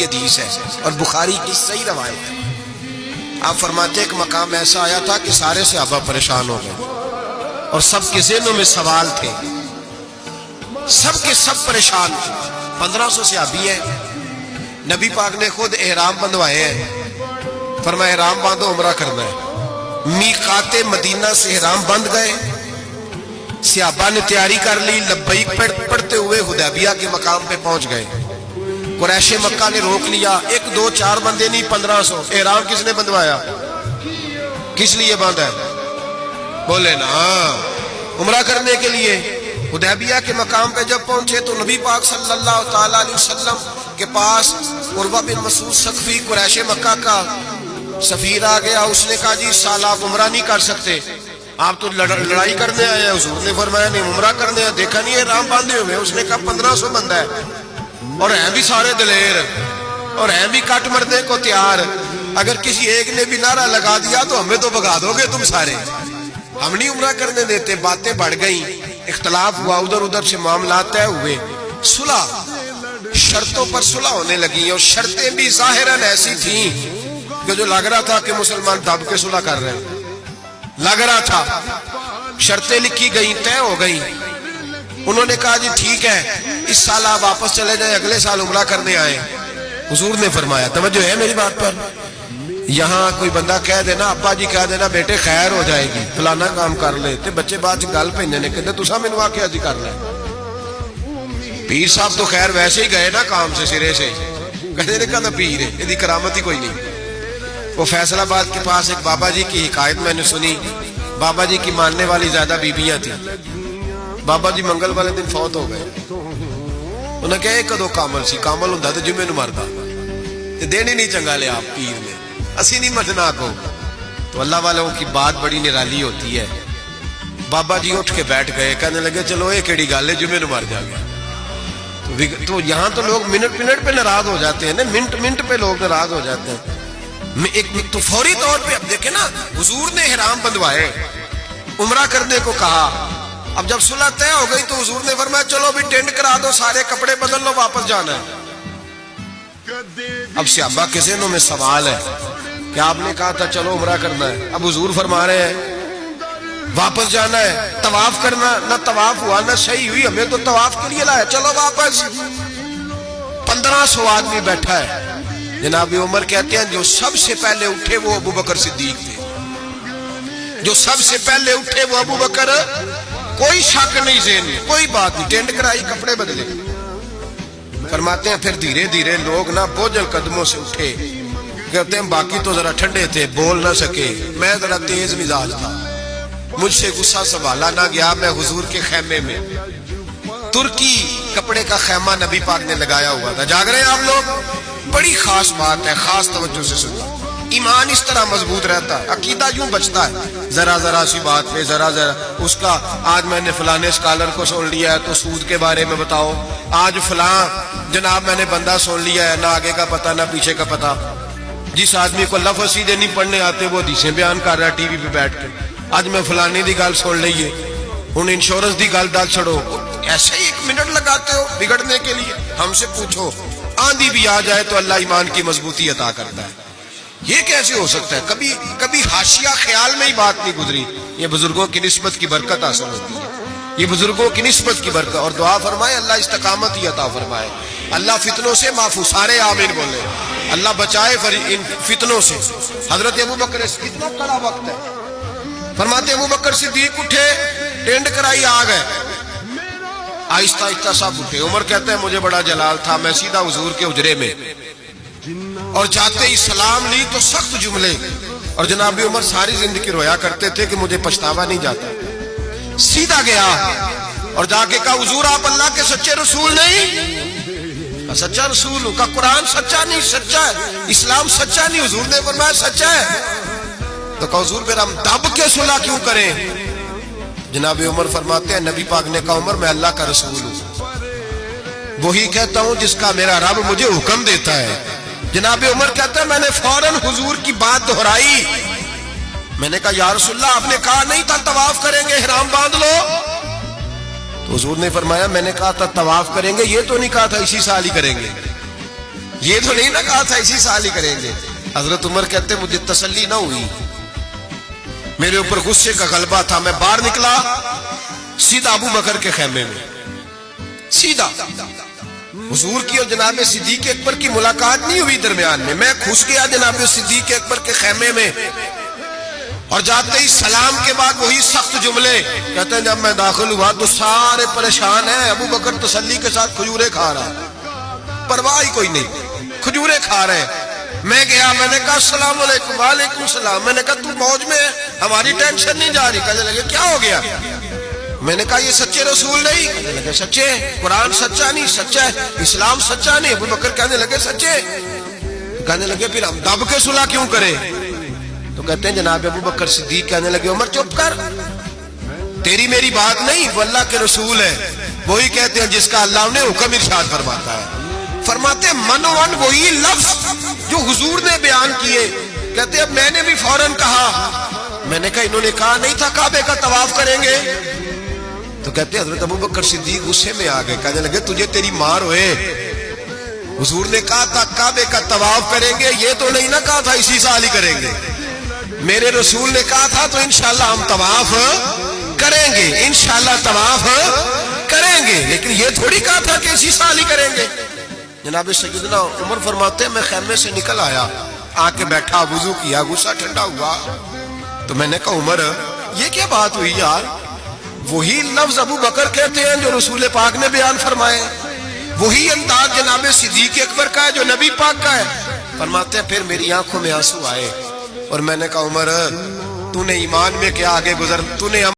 کی حدیث ہے اور بخاری کی صحیح روایت ہے. آپ فرماتے ہیں ایک مقام ایسا آیا تھا کہ سارے صحابہ پریشان ہو گئے اور سب کے ذہنوں میں سوال تھے, سب کے سب پریشان تھے. 1500 صحابی ہیں, نبی پاک نے خود احرام بندھوائے ہیں, فرمایا احرام باندھو عمرہ کرنا ہے. میقات مدینہ سے احرام بندھ گئے, صحابہ نے تیاری کر لی, لبیک پڑھتے ہوئے حدیبیہ کے مقام پہ پہنچ گئے. قریش مکہ نے روک لیا, 1 2 4 بندے نہیں 1500. احرام کس نے بندھوایا, کس لیے باندھا ہے, بولے نا عمرہ کرنے کے لیے. حدیبیہ کے مقام پہ جب پہنچے تو نبی پاک صلی اللہ تعالی علیہ وسلم کے پاس عروہ بن مسعود ثقفی قریش مکہ کا سفیر آ گیا. اس نے کہا جی اس سال آپ عمرہ نہیں کر سکتے, آپ تو لڑائی کرنے آئے ہیں. حضور نے فرمایا نہیں عمرہ کرنے ہیں, دیکھا نہیں احرام باندھے ہوئے. اس نے کہا 1500 بندہ ہے اور ہیں بھی سارے دلیر اور ہیں بھی کٹ مرنے کو تیار. اگر کسی ایک نے بھی نعرہ لگا دیا تو ہمیں تو بھگا دو گے تم سارے, ہم نہیں عمرہ کرنے دیتے. باتیں بڑھ گئیں, اختلاف ہوا, ادھر ادھر سے معاملات طے ہوئے, صلح شرطوں پر صلح ہونے لگی. اور شرطیں بھی ظاہراً ایسی تھیں کہ جو لگ رہا تھا کہ مسلمان دب کے صلح کر رہے ہیں, لگ رہا تھا. شرطیں لکھی گئیں, طے ہو گئیں. انہوں نے کہا جی ٹھیک ہے اس سال آپ واپس چلے جائیں, اگلے سال عمرہ کرنے آئیں. حضور نے فرمایا, توجہ ہے میری بات پر, یہاں کوئی بندہ کہہ دینا, ابا جی کہہ دینا بیٹے خیر ہو جائے گی فلانا کام کر لے, تے بچے بعد گل پہننے نے کہتے تسا مینوں آکھیا جی کر لے. پیر صاحب تو خیر ویسے ہی گئے نا کام سے سرے سے, کہتے نے کہا پیر ہے, یہ کرامت ہی کوئی نہیں. وہ فیصل آباد کے پاس ایک بابا جی کی حکایت میں نے سنی. بابا جی کی ماننے والی زیادہ بیبیاں تھیں. بابا جی منگل والے دن فوت ہو گئے. انہوں نے کہا کدو کامل سی, کامل ہوندا تے جمعے نوں مردا, تے دین ہی نہیں چنگا لیا آپ پیر نے, اسی نہیں مرنا کو. تو اللہ والوں کی بات بڑی نرالی ہوتی ہے. بابا جی اٹھ کے بیٹھ گئے, کہنے لگے چلو یہ کیڑی گل ہے, جمعے نوں مر جا گیا. تو یہاں تو لوگ منٹ منٹ پہ ناراض ہو جاتے ہیں نا, منٹ منٹ پہ لوگ ناراض ہو جاتے ہیں. ایک تو فوری طور پہ اب دیکھیں نا, حضور نے احرام بندھوائے, عمرہ کرنے کو کہا. اب جب صلح طے ہو گئی تو حضور نے فرمایا چلو بھی ٹینٹ کرا دو, سارے کپڑے بدل لو, واپس جانا ہے. اب صحابہ کے ذہنوں میں سوال ہے کہ آپ نے کہا تھا چلو عمرہ کرنا ہے, اب حضور فرما رہے ہیں واپس جانا ہے, طواف کرنا. نہ طواف ہوا نہ صحیح ہوئی, ہمیں تو طواف کے لیے لایا, چلو واپس. 1500 آدمی بیٹھا ہے. جناب عمر کہتے ہیں جو سب سے پہلے اٹھے وہ ابو بکر صدیق تھے, جو سب سے پہلے اٹھے وہ ابو بکر. کوئی شک نہیں ذہن میں, کوئی بات نہیں, ٹینٹ کرائی, کپڑے بدلے. فرماتے ہیں پھر دھیرے دھیرے لوگ نہ بوجھل قدموں سے اٹھے. کہتے ہیں باقی تو ذرا ٹھنڈے تھے, بول نہ سکے, میں ذرا تیز مزاج تھا, مجھ سے غصہ سنبھالا نہ گیا. میں حضور کے خیمے میں, ترکی کپڑے کا خیمہ نبی پاک نے لگایا ہوا تھا. جاگ رہے ہیں آپ لوگ, بڑی خاص بات ہے, خاص توجہ سے سننا. ایمان اس طرح مضبوط رہتا ہے, عقیدہ یوں بچتا ہے, ذرا ذرا سی بات پہ ذرا ذرا اس کا. آج میں نے فلانے اسکالر کو سن لیا ہے تو سود کے بارے میں بتاؤ, آج فلاں جناب میں نے بندہ سن لیا ہے, نہ آگے کا پتہ نہ پیچھے کا پتہ. جس آدمی کو لفظ سیدھے نہیں پڑھنے آتے وہ حدیثیں بیان کر رہا ہے ٹی وی پہ بیٹھ کے. آج میں فلانے دی گل سن لئیے, ہن انشورنس دی گل دل چھڑو, ایسے ہی 1 منٹ لگاتے ہو بگڑنے کے لیے. ہم سے پوچھو, آندھی بھی آ جائے تو اللہ ایمان کی مضبوطی عطا کرتا ہے. یہ کیسے ہو سکتا ہے؟ کبھی حاشیہ خیال میں ہی بات نہیں گزری. یہ بزرگوں کی نسبت کی برکت حاصل ہوتی ہے, یہ بزرگوں کی نسبت کی برکت. اور دعا فرمائے اللہ استقامت ہی عطا فرمائے, اللہ فتنوں سے محفوظ. سارے آمین بولے, اللہ بچائے ان فتنوں سے. حضرت ابو بکر, کتنا کڑا وقت ہے. فرماتے ابو بکر صدیق اٹھے, ٹینٹ کرائی, آ گئے. آہستہ آہستہ سب اٹھے. عمر کہتا ہے مجھے بڑا جلال تھا, میں سیدھا حضور کے حجرے میں, اور جاتے ہی سلام لی تو سخت جملے. اور جناب عمر ساری زندگی رویا کرتے تھے کہ مجھے پچھتاوا نہیں جاتا. سیدھا گیا اور جا کے کہا حضور آپ اللہ کے سچے رسول نہیں؟ سچا رسول ہوں. کا قرآن سچا نہیں, سچا ہے. اسلام سچا نہیں, حضور نے فرمایا سچا ہے. تو کہا حضور پھر ہم دب کے صلح کیوں کریں؟ جناب عمر فرماتے ہیں نبی پاک نے کہا عمر میں اللہ کا رسول ہوں, وہی کہتا ہوں جس کا میرا رب مجھے حکم دیتا ہے. جناب عمر کہتا ہے میں نے فوراً حضور کی بات دہرائی. میں نے کہا یا رسول اللہ آپ نے کہا نہیں تھا طواف کریں گے, احرام باندھ لو. تو حضور نے فرمایا میں نے کہا تھا طواف کریں گے, یہ تو نہیں کہا تھا اسی سال ہی کریں گے. یہ تو نہیں نہ کہا تھا اسی سال ہی کریں گے. حضرت عمر کہتے مجھے تسلی نہ ہوئی, میرے اوپر غصے کا غلبہ تھا, میں باہر نکلا سیدھا ابو بکر کے خیمے میں, سیدھا حضور کی اور جناب صدیق اکبر کی ملاقات نہیں ہوئی درمیان میں گھس گیا جناب صدیق اکبر کے خیمے میں, اور جاتے ہی سلام کے بعد وہی سخت جملے. کہتے ہیں جب میں داخل ہوا تو سارے پریشان ہیں, ابو بکر تسلی کے ساتھ کھجورے کھا رہا ہے, پرواہ ہی کوئی نہیں, کھجورے کھا رہے ہیں. میں گیا, میں نے کہا السلام علیکم. وعلیکم السلام. میں نے کہا تو موج میں ہے, ہماری ٹینشن نہیں جا رہی. کہنے لگے کیا ہو گیا؟ میں نے کہا یہ سچے رسول نہیں. کہنے لگے سچے, قرآن سچا نہیں, سچا ہے, اسلام سچا نہیں. ابو بکر کہنے لگے سچے. کہنے لگے پھر ہم دب کے صلح کیوں کریں؟ تو کہتے ہیں جناب ابو بکر صدیق کہنے لگے عمر چپ کر, تیری میری بات نہیں, وہ اللہ کے رسول ہے. وہی کہتے ہیں جس کا اللہ انہیں حکم ارشاد فرماتا ہے. فرماتے ہیں منوان وہی لفظ جو حضور نے بیان کیے. کہتے ہیں اب میں نے بھی فوراً کہا, میں نے کہا انہوں نے کہا نہیں تھا کعبے کا طواف کریں گے. تو کہتے ہیں حضرت ابو بکر صدیق غصے میں آ گئے, کہنے لگے تجھے تیری مار ہوئے, حضور نے کہا تھا کعبے کا طواف کریں گے, یہ تو نہیں نہ کہا تھا اسی سال ہی کریں گے. میرے رسول نے کہا تھا تو انشاءاللہ ہم طواف کریں گے, انشاءاللہ طواف کریں گے, لیکن یہ تھوڑی کہا تھا کہ اسی سال ہی کریں گے. جناب سیدنا عمر فرماتے ہیں میں خیمے سے نکل آیا, آ کے بیٹھا, وضو کیا, غصہ ٹھنڈا ہوا. تو میں نے کہا عمر یہ کیا بات ہوئی یار؟ وہی لفظ ابو بکر کہتے ہیں جو رسول پاک نے بیان فرمائے, وہی انداز جناب صدیق اکبر کا ہے جو نبی پاک کا ہے. فرماتے ہیں پھر میری آنکھوں میں آنسو آئے, اور میں نے کہا عمر تو نے ایمان میں کیا آگے گزر, تو نے